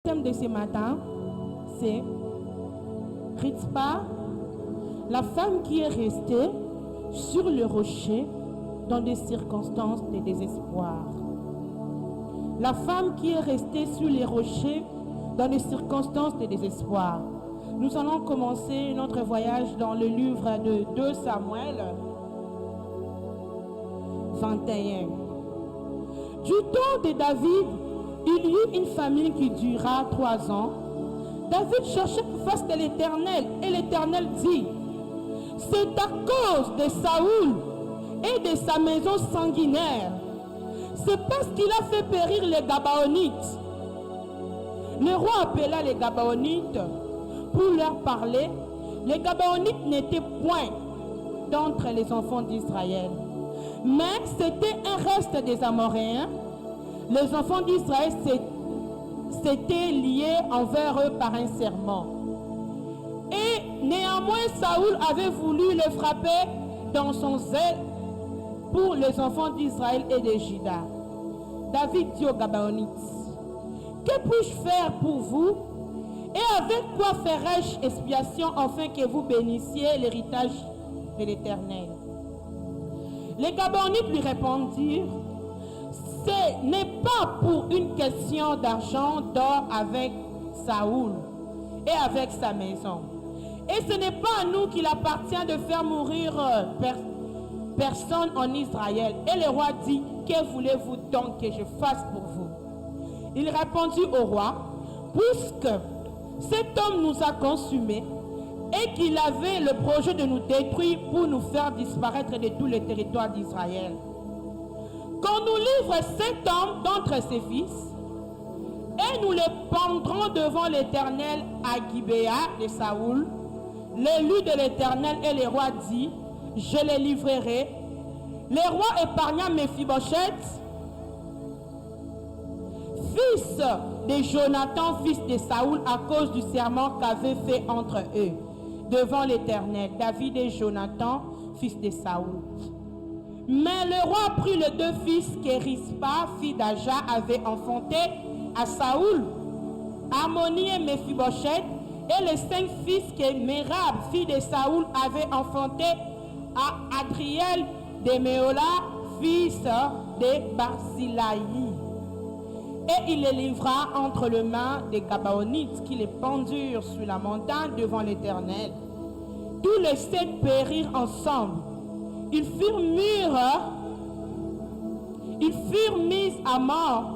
thème de ce matin, c'est Rizpa, la femme qui est restée sur le rocher dans des circonstances de désespoir. La femme qui est restée sur les rochers dans des circonstances de désespoir. Nous allons commencer notre voyage dans le livre de 2 Samuel 21. Du temps de David, il y eut une famine qui dura 3 ans. David cherchait face de l'Éternel et l'Éternel dit: c'est à cause de Saoul et de sa maison sanguinaire. C'est parce qu'il a fait périr les Gabaonites. Le roi appela les Gabaonites pour leur parler. Les Gabaonites n'étaient point d'entre les enfants d'Israël, mais c'était un reste des Amoréens. Les enfants d'Israël s'étaient liés envers eux par un serment. Et néanmoins, Saoul avait voulu les frapper dans son zèle pour les enfants d'Israël et de Juda. David dit aux Gabaonites: que puis-je faire pour vous? Et avec quoi ferai-je expiation afin que vous bénissiez l'héritage de l'Éternel? Les Gabaonites lui répondirent: ce n'est pas pour une question d'argent, d'or avec Saoul et avec sa maison. Et ce n'est pas à nous qu'il appartient de faire mourir personne en Israël. Et le roi dit: que voulez-vous donc que je fasse pour vous? Il répondit au roi: puisque cet homme nous a consumés et qu'il avait le projet de nous détruire pour nous faire disparaître de tout le territoire d'Israël, qu'on nous livre cet homme d'entre ses fils, et nous les pendrons devant l'Éternel à Gibéa de Saoul, l'élu de l'Éternel. Et le roi dit: je les livrerai. Le roi épargna Méphibosheth, fils de Jonathan, fils de Saoul, à cause du serment qu'avaient fait entre eux devant l'Éternel, David et Jonathan, fils de Saoul. Mais le roi prit les 2 fils que Rizpa, fille d'Aja, avait enfantés à Saoul, Harmonie et Méphibosheth, et les 5 fils que Mérab, fille de Saoul, avait enfantés à Adriel de Méola, fils de Barzilaï. Et il les livra entre les mains des Gabaonites qui les pendurent sur la montagne devant l'Éternel. Tous les 7 périrent ensemble. Ils furent mis à mort.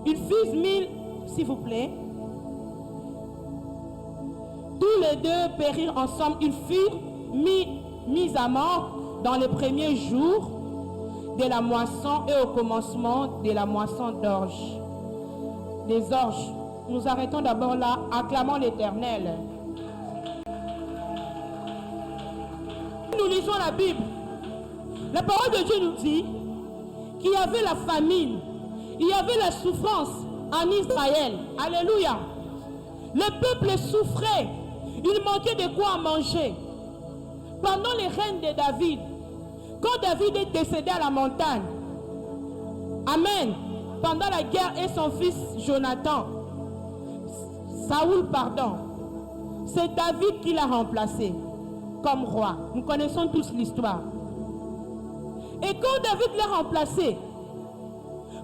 Ils furent mis, s'il vous plaît. Tous les 2 périrent ensemble. Ils furent mis à mort dans les premiers jours de la moisson et au commencement de la moisson d'orge. Des orges. Nous arrêtons d'abord là, acclamons l'Éternel. Nous lisons la Bible. La parole de Dieu nous dit qu'il y avait la famine, il y avait la souffrance en Israël. Alléluia. Le peuple souffrait, il manquait de quoi manger. Pendant les règnes de David, quand David est décédé à la montagne, amen, pendant la guerre et son fils Jonathan, Saoul, pardon, c'est David qui l'a remplacé comme roi. Nous connaissons tous l'histoire. Et quand David l'a remplacé,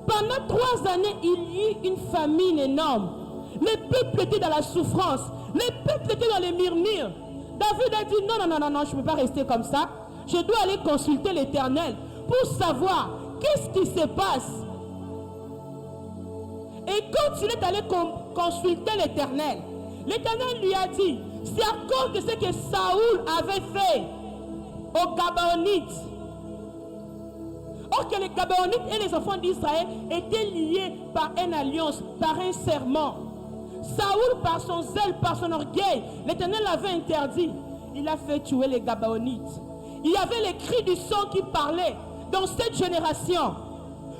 pendant 3 années, il y eut une famine énorme. Le peuple était dans la souffrance. Le peuple était dans les murmures. David a dit: non, je ne peux pas rester comme ça. Je dois aller consulter l'Éternel pour savoir qu'est-ce qui se passe. Et quand il est allé consulter l'Éternel, l'Éternel lui a dit: c'est à cause de ce que Saoul avait fait aux Gabaonites. Or que les Gabaonites et les enfants d'Israël étaient liés par une alliance, par un serment. Saoul, par son zèle, par son orgueil, l'Éternel l'avait interdit. Il a fait tuer les Gabaonites. Il y avait les cris du sang qui parlaient dans cette génération.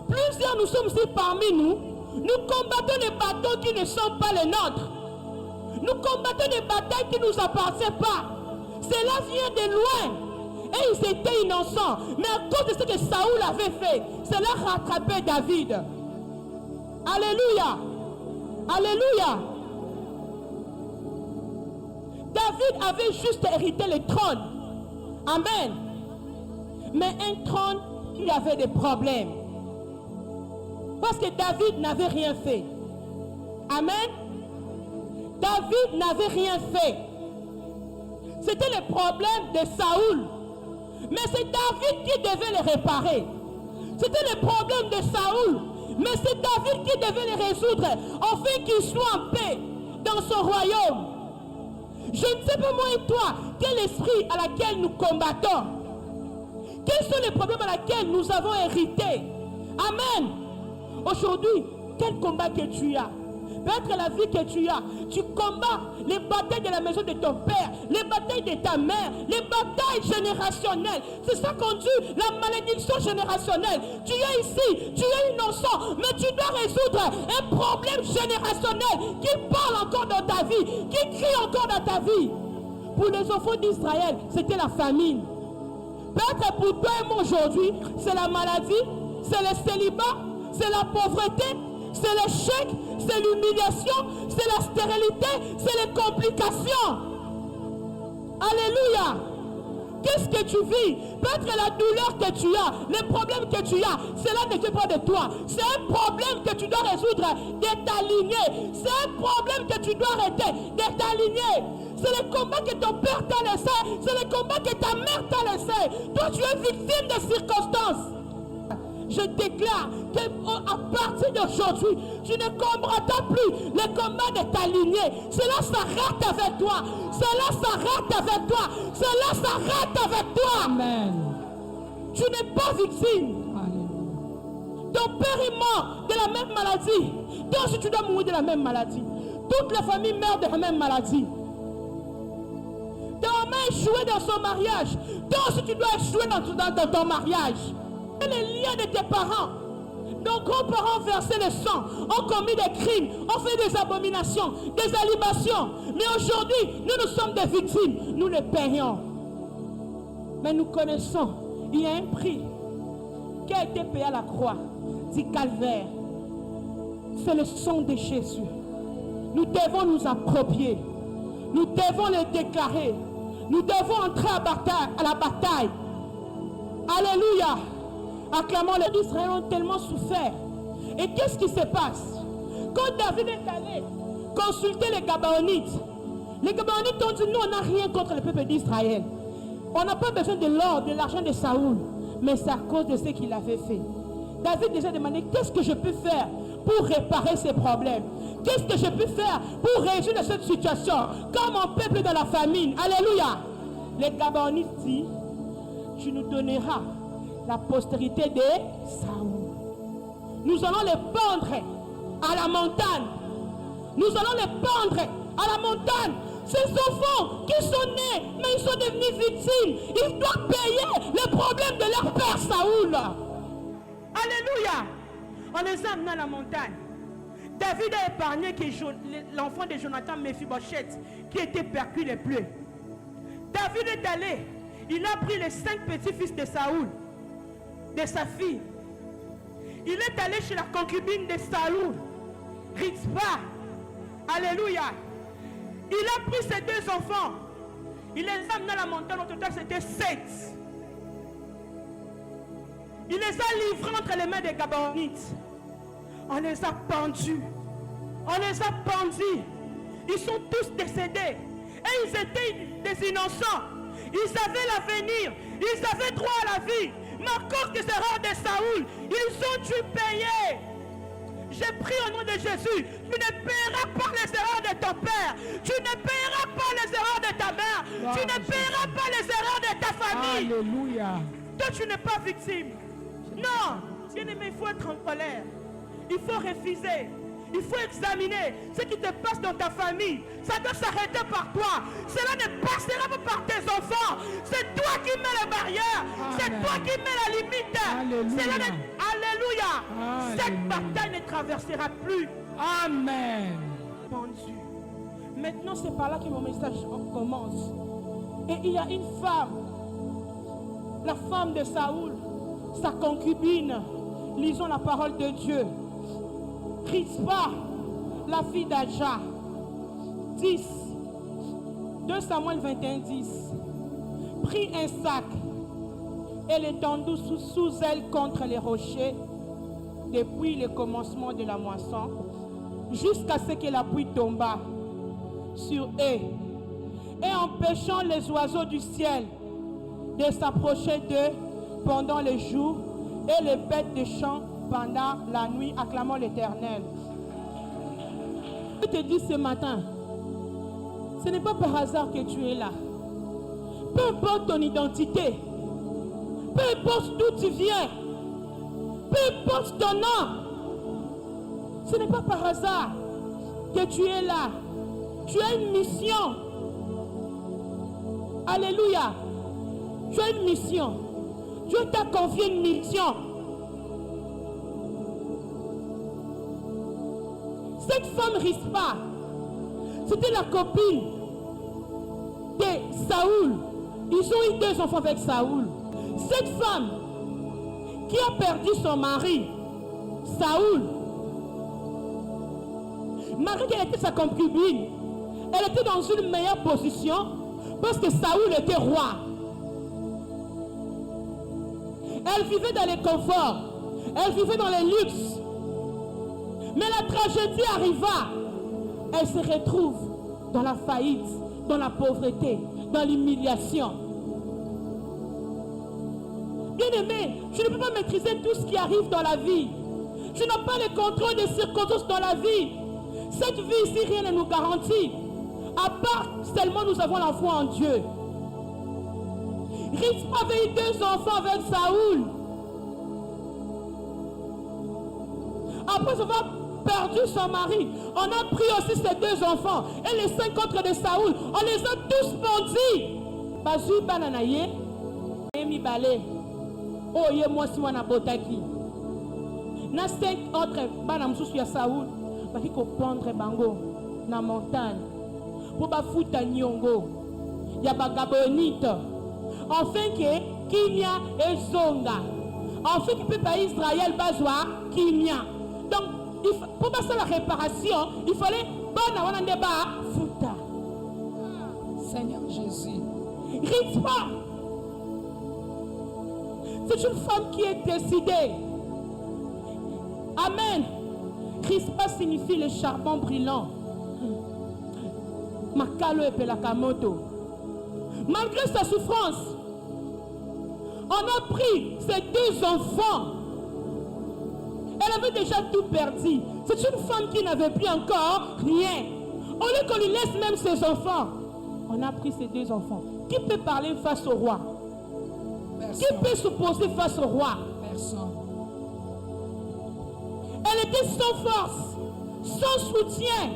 Plusieurs nous sommes ici parmi nous. Nous combattons des batailles qui ne sont pas les nôtres. Nous combattons des batailles qui ne nous appartiennent pas. Cela vient de loin. Et ils étaient innocents. Mais à cause de ce que Saoul avait fait, cela rattrapait David. Alléluia. Alléluia. David avait juste hérité le trône. Amen. Mais un trône, il avait des problèmes. Parce que David n'avait rien fait. Amen. David n'avait rien fait. C'était le problème de Saoul. Mais c'est David qui devait les réparer. C'était le problème de Saoul. Mais c'est David qui devait les résoudre afin qu'il soit en paix dans son royaume. Je ne sais pas moi et toi quel esprit à laquelle nous combattons. Quels sont les problèmes à laquelle nous avons hérité. Amen. Aujourd'hui, quel combat que tu as? Peut-être la vie que tu as. Tu combats les batailles de la maison de ton père, les batailles de ta mère, les batailles générationnelles. C'est ça qu'on dit, la malédiction générationnelle. Tu es ici, tu es innocent, mais tu dois résoudre un problème générationnel qui parle encore dans ta vie, qui crie encore dans ta vie. Pour les enfants d'Israël, c'était la famine. Peut-être pour toi et moi aujourd'hui, c'est la maladie, c'est le célibat, c'est la pauvreté, c'est l'échec, c'est l'humiliation, c'est la stérilité, c'est les complications. Alléluia. Qu'est-ce que tu vis? Peut-être la douleur que tu as, les problèmes que tu as, cela ne fait pas de toi. C'est un problème que tu dois résoudre, d'être aligné. C'est un problème que tu dois arrêter, d'être aligné. C'est le combat que ton père t'a laissé, c'est le combat que ta mère t'a laissé. Toi, tu es victime de circonstances. Je déclare qu'à partir d'aujourd'hui, tu ne combattras plus le combat de ta lignée. Cela s'arrête avec toi. Cela s'arrête avec toi. Cela s'arrête avec toi. Amen. Tu n'es pas victime. Amen. Ton père est mort de la même maladie. Toi aussi, tu dois mourir de la même maladie. Toute la famille meurt de la même maladie. Ta maman a échoué dans son mariage. Toi aussi, tu dois échouer dans ton mariage. Et les liens de tes parents, nos grands-parents ont versé le sang, ont commis des crimes, ont fait des abominations, des alibations. Mais aujourd'hui, nous sommes des victimes. Nous les payons. Mais nous connaissons, il y a un prix qui a été payé à la croix du calvaire. C'est le sang de Jésus. Nous devons nous approprier. Nous devons le déclarer. Nous devons entrer à la bataille. Alléluia. Acclamons, les Israéliens ont tellement souffert. Et qu'est-ce qui se passe? Quand David est allé consulter les Gabaonites ont dit, nous on n'a rien contre le peuple d'Israël. On n'a pas besoin de l'or, de l'argent de Saoul. Mais c'est à cause de ce qu'il avait fait. David déjà demandé, qu'est-ce que je peux faire pour réparer ces problèmes? Qu'est-ce que je peux faire pour résoudre cette situation? Comme mon peuple dans la famine. Alléluia. Les Gabaonites disent, tu nous donneras la postérité de Saoul. Nous allons les pendre à la montagne. Nous allons les pendre à la montagne. Ces enfants qui sont nés, mais ils sont devenus victimes. Ils doivent payer les problèmes de leur père Saoul. Alléluia. On les a amenés à la montagne. David a épargné l'enfant de Jonathan, Mephibosheth, qui était percu les plaies. David est allé. Il a pris les 5 petits-fils de Saoul, de sa fille. Il est allé chez la concubine de Saoul, Ritzpa. Alléluia. Il a pris ses 2 enfants. Il les a amenés à la montagne. Au total, c'était 7. Il les a livrés entre les mains des Gabaonites. On les a pendus. On les a pendus. Ils sont tous décédés. Et ils étaient des innocents. Ils avaient l'avenir. Ils avaient droit à la vie. Mais à cause des erreurs de Saoul, ils ont dû payer. J'ai pris au nom de Jésus. Tu ne paieras pas les erreurs de ton père. Tu ne paieras pas les erreurs de ta mère. Tu ne paieras pas les erreurs de ta famille. Alléluia. Toi, tu n'es pas victime. Non. Bien-aimé, il faut être en colère. Il faut refuser. Il faut examiner ce qui te passe dans ta famille. Ça doit s'arrêter par toi. Cela ne passera pas par tes enfants. C'est toi qui mets les barrières. C'est toi qui mets la limite. Alléluia. Alléluia. Cette bataille ne traversera plus. Amen. Maintenant, c'est par là que mon message commence. Et il y a une femme, la femme de Saoul, sa concubine. Lisons la parole de Dieu. Ritzpa la fille d'Adja. 10. 2 Samuel 21, 10. Prit un sac et l'étendit sous elle contre les rochers depuis le commencement de la moisson jusqu'à ce que la pluie tomba sur eux et empêchant les oiseaux du ciel de s'approcher d'eux pendant le jour et les bêtes des champs pendant la nuit, acclamant l'Éternel. Je te dis ce matin, ce n'est pas par hasard que tu es là. Peu importe ton identité, peu importe d'où tu viens, peu importe ton nom, ce n'est pas par hasard que tu es là. Tu as une mission. Alléluia. Tu as une mission. Dieu t'a confié une mission. Cette femme Rispa, c'était la copine de Saoul. Ils ont eu 2 enfants avec Saoul. Cette femme qui a perdu son mari, Saoul, Marie qui était sa concubine, elle était dans une meilleure position parce que Saoul était roi. Elle vivait dans les conforts, elle vivait dans les luxes. Mais la tragédie arriva. Elle se retrouve dans la faillite, dans la pauvreté, dans l'humiliation. Bien-aimé, tu ne peux pas maîtriser tout ce qui arrive dans la vie. Tu n'as pas le contrôle des circonstances dans la vie. Cette vie ici, rien ne nous garantit. À part seulement nous avons la foi en Dieu. Rispa avait eu 2 enfants avec Saoul. Après avoir perdu son mari, on a pris aussi ses 2 enfants et les 5 autres de Saoul. On les a tous pendus. Bazui bananaye, emi balé. Oh ye moi si wana botaki. Na 5 autres banamsusu ya Saoul, baki ko pendre bango na montagne. Pour bafuta nyongo ya bagabonite. Enfin que Kimia et Zonga. Enfin que peuple Israël bazwa Kimia. Donc pour passer la réparation, il fallait futa. Seigneur Jésus. Rispa. C'est une femme qui est décidée. Amen. Rispa signifie le charbon brûlant. Makalo et Pelakamoto. Malgré sa souffrance, on a pris ses 2 enfants. Elle avait déjà tout perdu. C'est une femme qui n'avait plus encore rien. Au lieu qu'on lui laisse même ses enfants, on a pris ses 2 enfants. Qui peut parler face au roi? Personne. Qui peut s'opposer face au roi? Personne. Elle était sans force, sans soutien.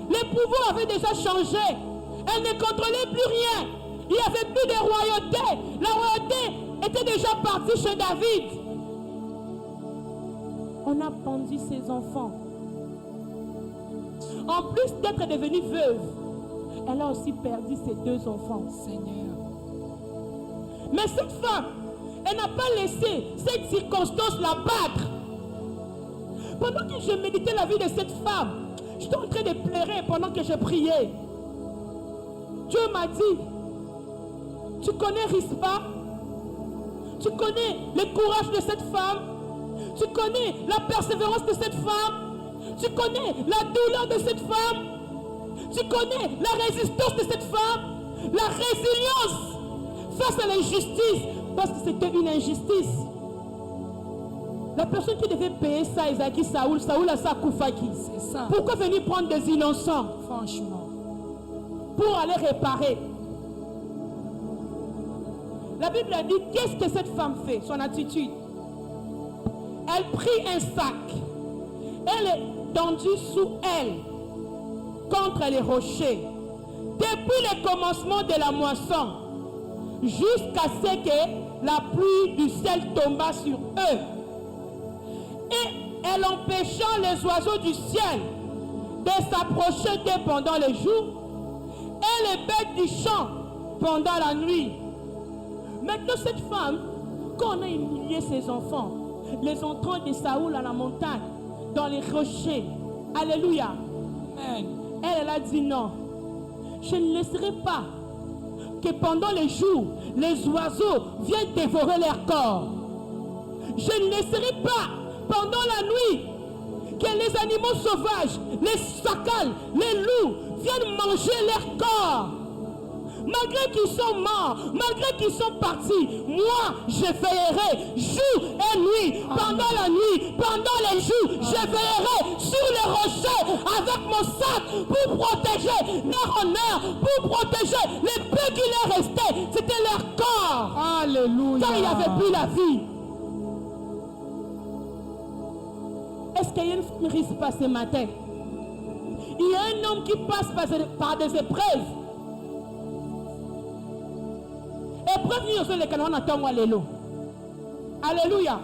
Les pouvoirs avaient déjà changé. Elle ne contrôlait plus rien. Il n'y avait plus de royauté. La royauté était déjà partie chez David. On a pendu ses enfants. En plus d'être devenue veuve, elle a aussi perdu ses 2 enfants. Seigneur. Mais cette femme, elle n'a pas laissé cette circonstance la battre. Pendant que je méditais la vie de cette femme, j'étais en train de pleurer pendant que je priais. Dieu m'a dit, tu connais Rispa? Tu connais le courage de cette femme? Tu connais la persévérance de cette femme? Tu connais la douleur de cette femme? Tu connais la résistance de cette femme? La résilience face à l'injustice, parce que c'était une injustice. La personne qui devait payer ça, Isaki Saoul, Saoul a sa Koufaki. C'est ça. Pourquoi venir prendre des innocents Franchement. pour aller réparer? La Bible a dit, qu'est-ce que cette femme fait? Son attitude. Elle prit un sac. Elle est tendue sous elle, contre les rochers, depuis le commencement de la moisson, jusqu'à ce que la pluie du ciel tomba sur eux. Et elle empêchant les oiseaux du ciel de s'approcher d'eux pendant le jour et les bêtes du champ pendant la nuit. Maintenant, cette femme, quand on a humilié ses enfants, les entrants de Saoul à la montagne, dans les rochers, alléluia, Amen. Elle a dit non. Je ne laisserai pas que pendant les jours, les oiseaux viennent dévorer leur corps. Je ne laisserai pas pendant la nuit que les animaux sauvages, les sacals, les loups viennent manger leur corps. Malgré qu'ils sont morts, malgré qu'ils sont partis, moi je veillerai jour et nuit, pendant la nuit, pendant les jours, je veillerai sur les rochers avec mon sac pour protéger leur honneur, pour protéger les peu qui leur restaient. C'était leur corps. Alléluia. Quand il n'y avait plus la vie. Est-ce qu'il y a une femme qui passe ce matin? Il y a un homme qui passe par des épreuves. Épreuve, nous sommes les canons, on attend moi l'élo. Alléluia.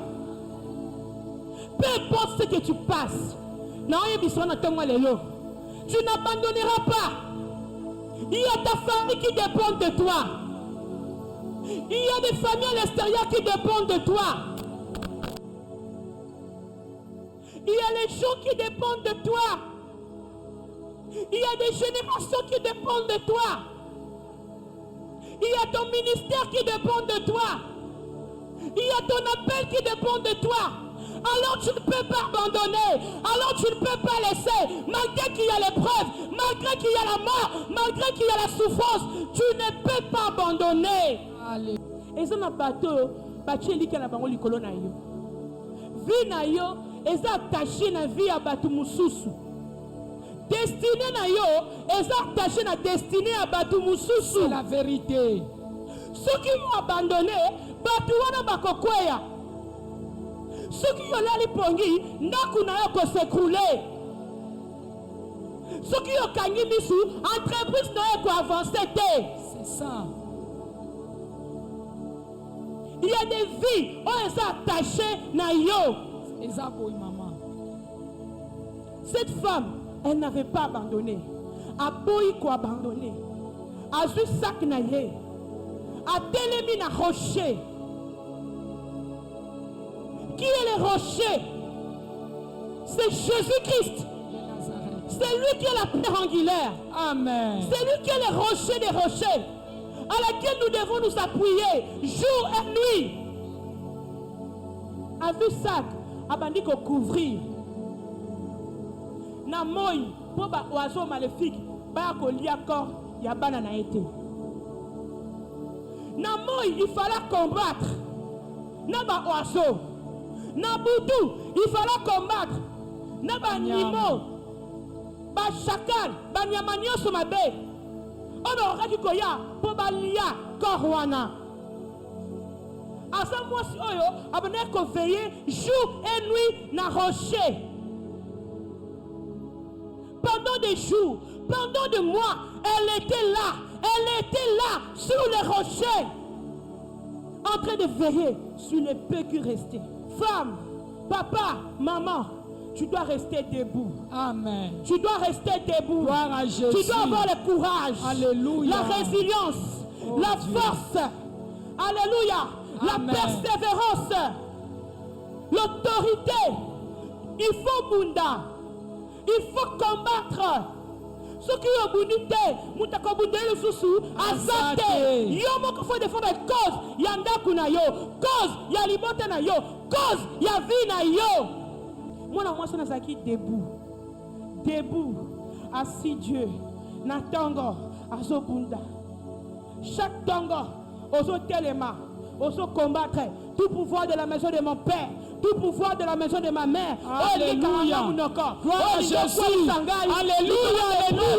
Peu importe ce que tu passes, tu n'abandonneras pas. Il y a ta famille qui dépend de toi. Il y a des familles à l'extérieur qui dépendent de toi. Il y a les gens qui dépendent de toi. Il y a des générations qui dépendent de toi. Il y a ton ministère qui dépend de toi. Il y a ton appel qui dépend de toi. Alors tu ne peux pas abandonner. Alors tu ne peux pas laisser. Malgré qu'il y a l'épreuve, malgré qu'il y a la mort, malgré qu'il y a la souffrance, tu ne peux pas abandonner. Et ça n'a pas tout. Vie na yo, et ça attaché na vie à batu mususu. Destiné na yo, et ça attaché na destiné à batu mususu. C'est la vérité. Ceux qui m'ont abandonné, batu wana bakokweya. Ceux qui ont l'ali pongi, ndaku na yo ko s'écrouler. Ceux qui ont kangi misu, entreprise na yo ko avancer te. C'est ça. Il y a des vies où elles sont attachées na yo. Maman. Cette femme, elle n'avait pas abandonné. A boyi ko abandonné. A vu sac na ye. A telemi na rocher. Qui est le rocher? C'est Jésus-Christ. C'est lui qui est la pierre angulaire. Amen. C'est lui qui est le rocher des rochers, à laquelle nous devons nous appuyer jour et nuit. A vu sac, a bandi ko couvrir. Na moi, pour ba oiseau maléfique, ba ko lia corps, ya bana na été. Na moi, il fallait combattre. Na ba oiseau. Na boudou, il fallait combattre. Na ba nimo, ba chacal, ba nyamanyo sur ma baie. On aura dit qu'il y a pour balia corwana. À ce mois-ci, on a veillé jour et nuit na rocher. Pendant des jours, pendant des mois, elle était là sur les rochers, en train de veiller sur les peu qui restaient. Femme, papa, maman, tu dois rester debout. Amen. Tu dois rester debout. Gloire à Jésus. Tu dois avoir le courage. Alléluia. La résilience. La Dieu. force. Alléluia. Amen. La persévérance. L'autorité. Il faut bunda. Il faut combattre. Ce qui est bonité, moutako bundé le sousou, azate. Yo moko faut défendre la cause. Yanda kuna yo. Cause ya libote na yo. Cause ya vie na yo. Moi, moi, je suis debout. Debout. Assis Dieu. Na tongo. Azo bunda. Chaque tongo. Ozo telema. Ozo combattre. Tout pouvoir de la maison de mon père. Tout pouvoir de la maison de ma mère. Alléluia. Gloire à Jésus. Alléluia. Alléluia.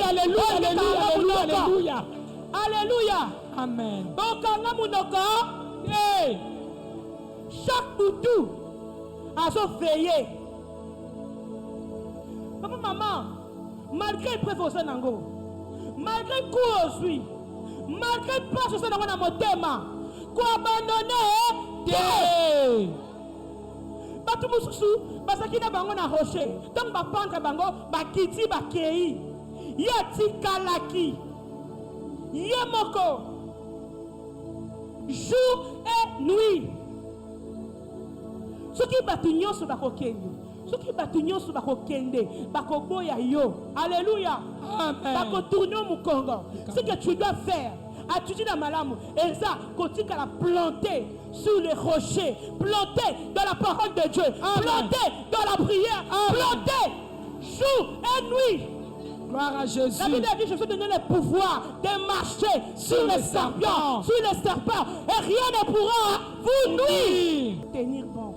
Alléluia. Alléluia. Alléluia. Alléluia. Amen. Bokanga munoko. Hey. Chaque boutou. Azo veiller. Papa, maman, malgré le préfet Nango, malgré le coup aujourd'hui, malgré le pas sur ce dans mon thème, quoi abandonner, Batu mususu, basaki na bango na rocher, donc ba pendre bango, ba kiti ba kei, yati kalaki, yemoko, jour et nuit. Ce qui batu nyonso ba kokeni. Ce qui va tenir sur Bakokende, Bakoboya yo. Alléluia. Amen. Ce que tu dois faire, tu dis dans Malamu, et ça, continue à la planter sur les rochers, planter dans la parole de Dieu, planter dans la prière, planter jour et nuit. Gloire à Jésus. La Bible a dit, je vais donner le pouvoir de marcher sur les serpents, et rien ne pourra vous nuire. Tenir bon.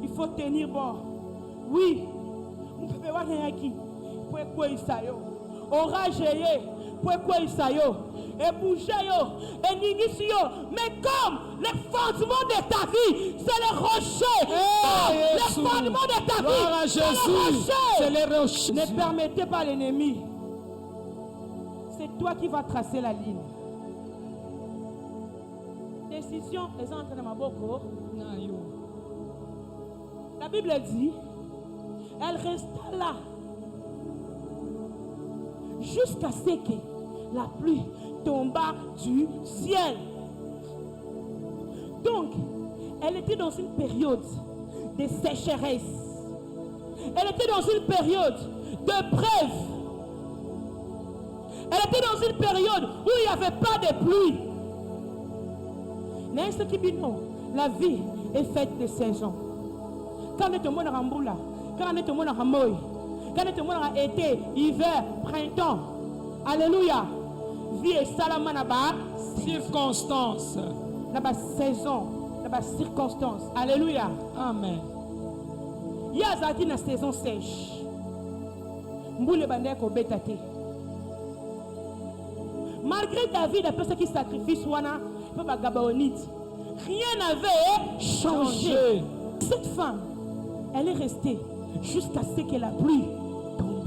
Il faut tenir bon. Oui. Vous pouvez voir qui. Pourquoi il s'aille. Orage, pourquoi il s'aille. Et bouger, et n'initie. Mais comme les fondements de ta vie, c'est les rochers. Les fondements de ta vie, c'est les rochers. Ne permettez pas l'ennemi. C'est toi qui vas tracer la ligne. Décision, les entrées de ma boko. La Bible dit, elle resta là jusqu'à ce que la pluie tomba du ciel. Donc, elle était dans une période de sécheresse. Elle était dans une période de preuve. Elle était dans une période où il n'y avait pas de pluie. Mais ce qui dit non, la vie est faite de saisons. Quand on est au monde en Ramboula, quand on est au monde en Ramoy, quand on est au monde en été, hiver, printemps. Alléluia. Vie est salama naba circonstance. Naba saison, naba circonstance. Alléluia. Amen. Il y a une saison sèche. Mboule bandé ko betate. Malgré ta vie, d'après ceux qui sacrifient Wana, rien n'avait changé. Cette femme, elle est restée jusqu'à ce que la pluie tombe.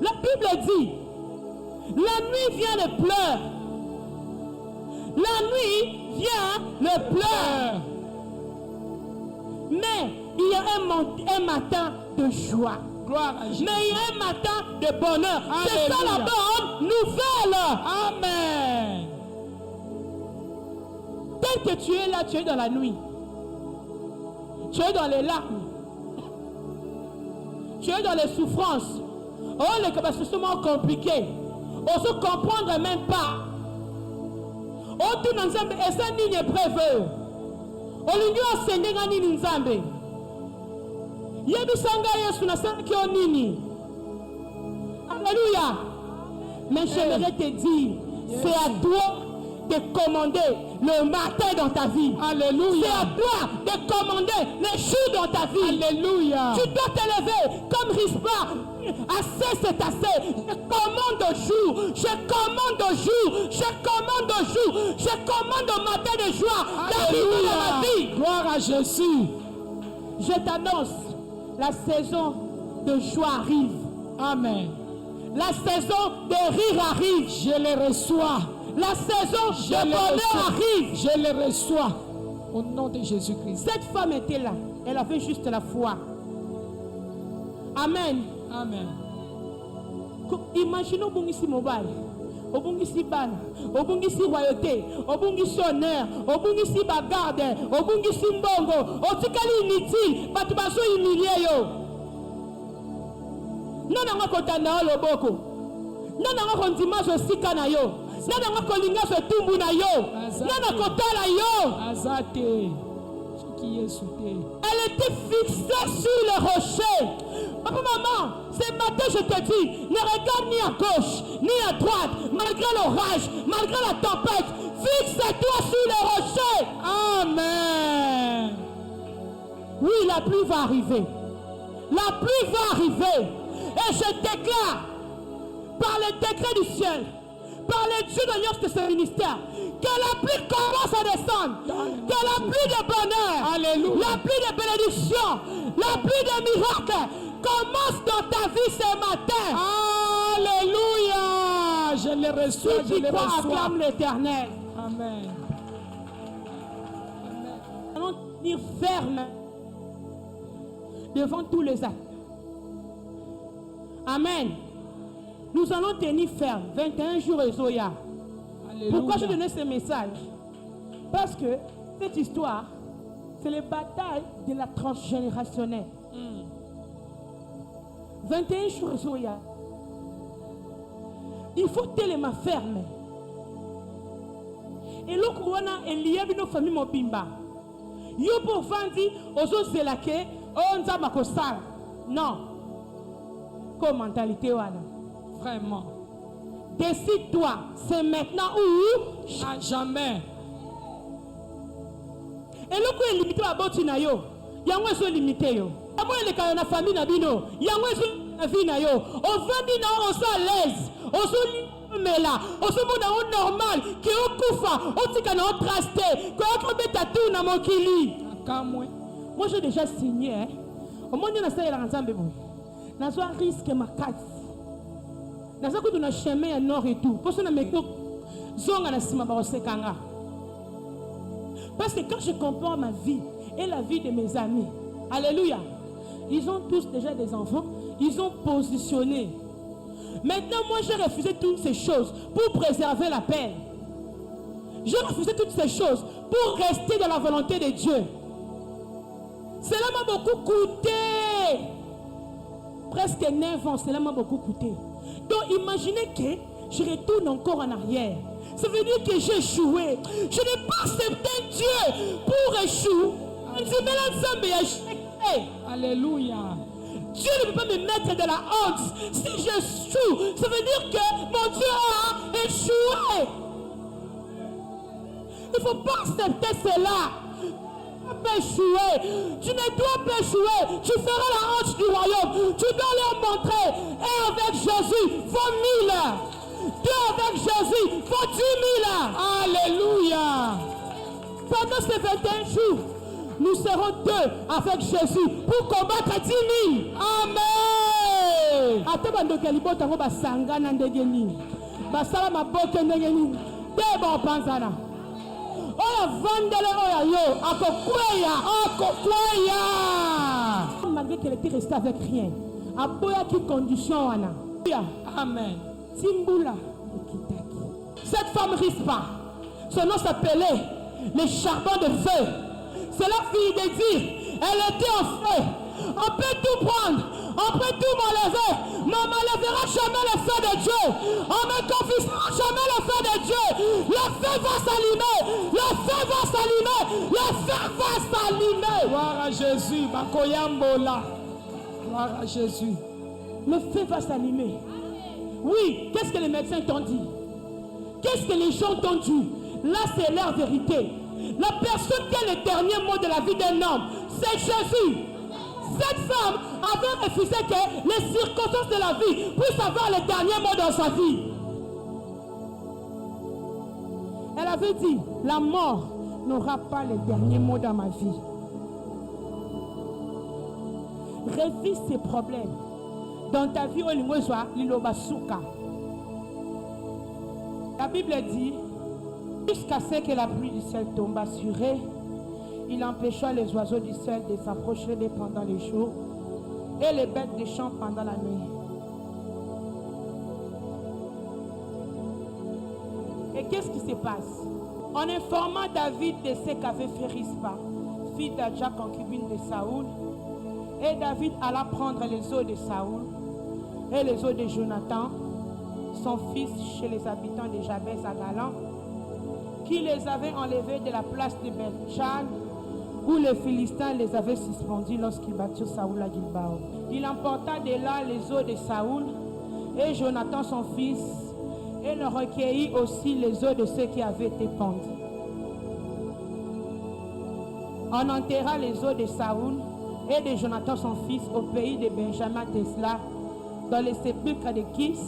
La Bible dit, la nuit vient le pleurs. La nuit vient le pleurs. Mais il y a un matin de joie. Gloire à Jésus. Mais il y a un matin de bonheur. C'est ça la bonne nouvelle. Amen. Tel que tu es là, tu es dans la nuit. Tu es dans les larmes. Tu es dans les souffrances. Oh, les capacités sont compliquées. On se comprendre même pas. Oh, tout le monde est ça ni épreuve. On l'union ascendée à ni nzambe. Yedu sanga Yesu na sanki onini. Alléluia. Mais j'aimerais te dire, c'est à toi de commander le matin dans ta vie. Alléluia. C'est à toi de commander les jours dans ta vie. Alléluia. Tu dois te lever comme Rispa. Assez, c'est assez. Je commande au jour. Je commande au jour. Je commande au jour. Je commande au matin de joie. D'arriver dans ma vie. Gloire à Jésus. Je t'annonce, la saison de joie arrive. Amen. La saison de rire arrive. Je le reçois. La saison de bonheur arrive. Je le reçois. Au nom de Jésus-Christ. Cette femme était là. Elle avait juste la foi. Amen. Amen. Imaginez au bungisi mobile. Au bungisi ban. Au bungisi royauté. Au bungisi honneur. Au bungisi bagarde. Au bungisi mbongo. Au tikali inutile. Batu baso humilié yo. Nana ngako tanda o loboko. Nana ngako ndimazo sika na yo. Nana ngako linga so tumbu na yo. Nana kotala yo. Azate. Qui est souté. Elle était fixée sur le rocher. Papa, maman, ce matin je te dis, ne regarde ni à gauche, ni à droite, malgré l'orage, malgré la tempête, fixe-toi sur le rocher. Amen. Oui, la pluie va arriver. La pluie va arriver. Et je déclare, par le décret du ciel, par les dieux de ce ministère, que la pluie commence à descendre, que la pluie de bonheur, Alléluia. la pluie de bénédiction, la pluie de miracles commence dans ta vie ce matin. Alléluia. Je le reçois, je le reçois. Acclame l'Éternel. Amen. Nous allons tenir ferme devant tous les actes. Amen. Nous allons tenir ferme. 21 jours et Zoya. Alléluia. Pourquoi je donnais ce message? Parce que cette histoire, C'est les batailles de la transgénérationnelle. 21 jours, Zoya. Il faut tellement fermer. Et l'autre, il y a une famille mobimba. Yo pour vendre, ozo zelake, on za makosala. Non. Comme mentalité wana. Vraiment. Décide-toi, c'est maintenant ou À jamais. et l'autre est limité à boti na yo. Yango est limité yo. Amo ele ka na famille na bino. Yango est na vie na yo. On vandi na on sa l'aise. On mais là, on se montre normal, qui est au koufa, on dit qu'on a trasté, qu'on a bêta tout dans mon kili. Moi j'ai déjà signé, hein. Au moins on a ça il a ensemble bon. N'a pas risque ma casse. N'a pas que on chemin à nord et tout. Pour ça on a mis zonga na sima ba sekanga. Parce que quand je compare ma vie et la vie de mes amis, alléluia, ils ont tous déjà des enfants, ils ont positionné. Maintenant, moi, j'ai refusé toutes ces choses pour préserver la paix. J'ai refusé toutes ces choses pour rester dans la volonté de Dieu. Cela m'a beaucoup coûté. Presque 9 ans, cela m'a beaucoup coûté. Donc, imaginez que je retourne encore en arrière. Ça veut dire que j'ai échoué. Je n'ai pas accepté Dieu pour échouer. Alléluia. Dieu ne peut pas me mettre de la honte. Si j'échoue, ça veut dire que mon Dieu a échoué. Il ne faut pas accepter cela. Tu ne peux pas échouer. Tu ne dois pas échouer. Tu feras la honte du royaume. Tu dois leur montrer. Et avec Jésus, faut 1000. 2 avec Jésus, faut 10 000. Alléluia. Pendant ces 21 jours, nous serons 2 avec Jésus pour combattre 10 000. Amen. Ate bandoka libota ngo basangana ndenge nini. Basala maboke ndenge nini. Deba panzana. Oya vandele oya yo. Akokweya. Malgré qu'elle était restée avec rien. Aboya qui condition wana. Amen. Timbula. Cette femme risque pas. Son nom s'appelait le charbon de feu. C'est la fille de dire, elle était en feu. On peut tout prendre, on peut tout m'enlever, mais on ne m'enlèvera jamais le feu de Dieu. On ne me confisquera jamais le feu de Dieu. Le feu va s'allumer, le feu va s'allumer, le feu va s'allumer. Gloire à Jésus, Bakoyambola. Gloire à Jésus. Le feu va s'allumer. Oui, qu'est-ce que les médecins t'ont dit? Qu'est-ce que les gens t'ont dit? Là, c'est leur vérité. La personne qui a le dernier mot de la vie d'un homme, c'est Jésus. Cette femme avait refusé que les circonstances de la vie puissent avoir le dernier mot dans sa vie. Elle avait dit, la mort n'aura pas le dernier mot dans ma vie. Révise ces problèmes. Dans ta vie, la Bible dit, jusqu'à ce que la pluie du ciel tombe sur eux, il empêcha les oiseaux du ciel de s'approcher d'eux pendant les jours et les bêtes des champs pendant la nuit. Et qu'est-ce qui se passe? En informant David de ce qu'avait fait Rispa, fille d'Adja, concubine de Saoul, et David alla prendre les os de Saoul et les os de Jonathan, son fils, chez les habitants de Jabès à Galan, qui les avait enlevés de la place de Beth-Chan, où les Philistins les avaient suspendus lorsqu'ils battirent Saoul à Gilbao. Il emporta de là les os de Saoul et Jonathan son fils, et le recueillit aussi les os de ceux qui avaient été pendus. On enterra les os de Saoul et de Jonathan son fils au pays de Benjamin Tesla, dans les sépulcres de Kis,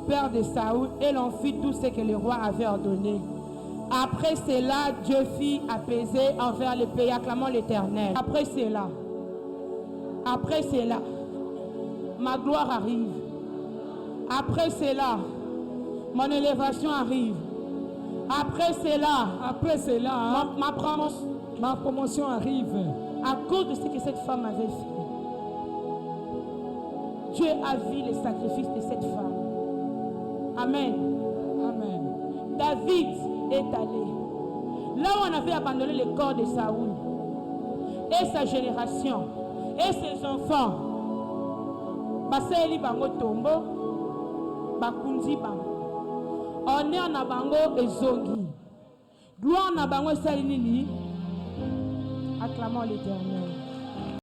père de Saoul, et l'on fit tout ce que le roi avait ordonné. Après cela, Dieu fit apaiser envers le pays, acclamant l'Éternel. Après cela, ma gloire arrive. Après cela, mon élévation arrive. Après cela, ma promotion arrive. À cause de ce que cette femme avait fait, Dieu a vu les sacrifices de cette femme. Amen. Amen. David est allé là où on avait abandonné le corps de Saoul. et sa génération et ses enfants. Baseli bango tombo, bakunzi bango. Honneur na bango ezongi. Gloire na bango salinini. Acclamons l'Éternel.